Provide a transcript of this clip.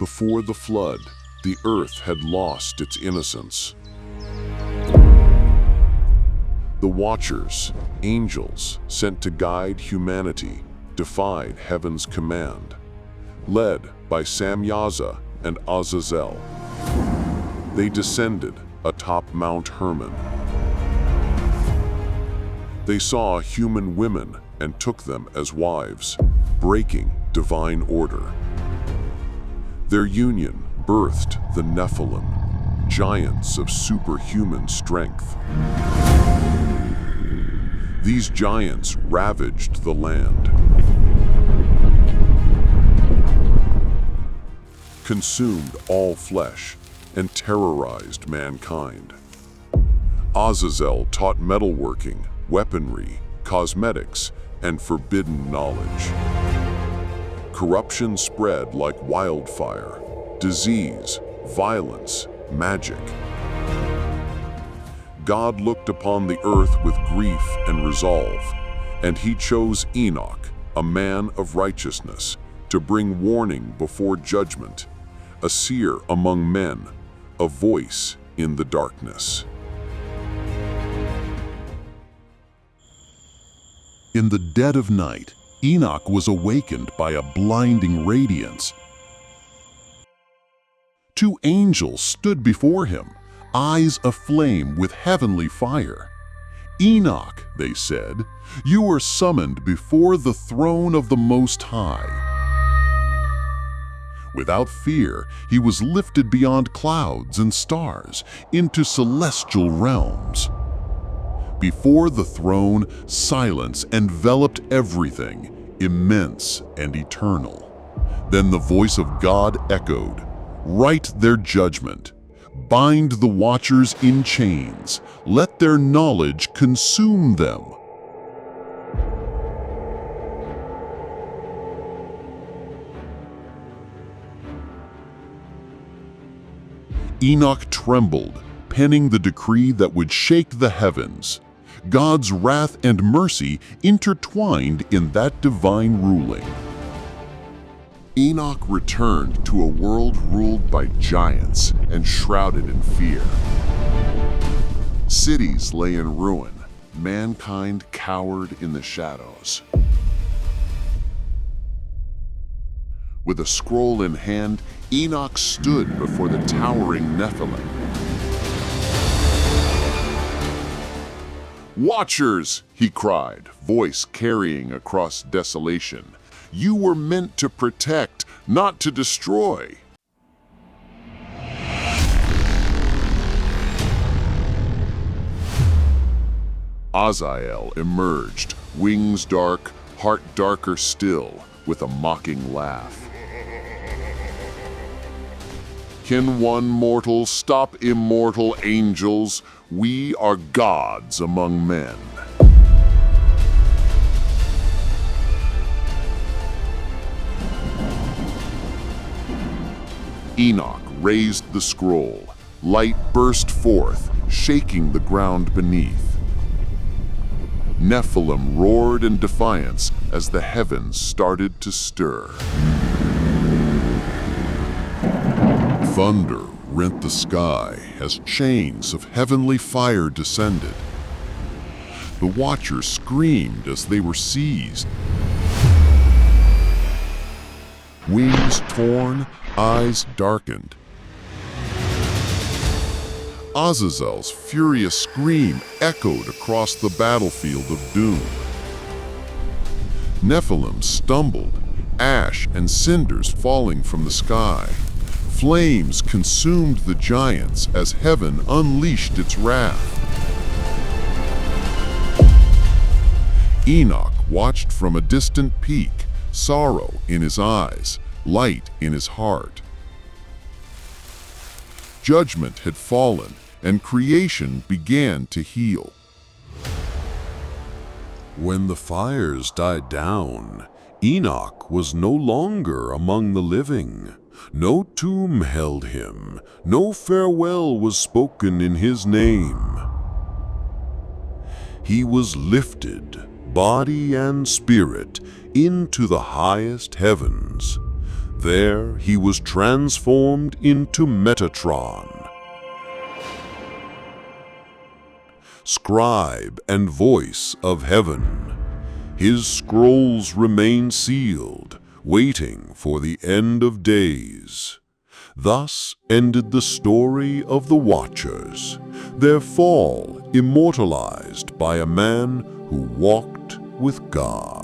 Before the flood, the earth had lost its innocence. The Watchers, angels sent to guide humanity, defied heaven's command, led by Samyaza and Azazel. They descended atop Mount Hermon. They saw human women and took them as wives, breaking divine order. Their union birthed the Nephilim, giants of superhuman strength. These giants ravaged the land, consumed all flesh, and terrorized mankind. Azazel taught metalworking, weaponry, cosmetics, and forbidden knowledge. Corruption spread like wildfire, disease, violence, magic. God looked upon the earth with grief and resolve, and he chose Enoch, a man of righteousness, to bring warning before judgment, a seer among men, a voice in the darkness. In the dead of night, Enoch was awakened by a blinding radiance. Two angels stood before him, eyes aflame with heavenly fire. "Enoch," they said, "you are summoned before the throne of the Most High." Without fear, he was lifted beyond clouds and stars into celestial realms. Before the throne, silence enveloped everything, immense and eternal. Then the voice of God echoed, "Write their judgment. Bind the Watchers in chains. Let their knowledge consume them." Enoch trembled, penning the decree that would shake the heavens. God's wrath and mercy intertwined in that divine ruling. Enoch returned to a world ruled by giants and shrouded in fear. Cities lay in ruin, mankind cowered in the shadows. With a scroll in hand, Enoch stood before the towering Nephilim. "Watchers," he cried, voice carrying across desolation, "you were meant to protect, not to destroy." Azazel emerged, wings dark, heart darker still, with a mocking laugh. "Can one mortal stop immortal angels? We are gods among men." Enoch raised the scroll. Light burst forth, shaking the ground beneath. Nephilim roared in defiance as the heavens started to stir. Thunder rent the sky as chains of heavenly fire descended. The Watchers screamed as they were seized. Wings torn, eyes darkened. Azazel's furious scream echoed across the battlefield of doom. Nephilim stumbled, ash and cinders falling from the sky. Flames consumed the giants as heaven unleashed its wrath. Enoch watched from a distant peak, sorrow in his eyes, light in his heart. Judgment had fallen, and creation began to heal. When the fires died down, Enoch was no longer among the living. No tomb held him, no farewell was spoken in his name. He was lifted, body and spirit, into the highest heavens. There he was transformed into Metatron, scribe and voice of heaven. His scrolls remain sealed, waiting for the end of days. Thus ended the story of the Watchers, their fall immortalized by a man who walked with God.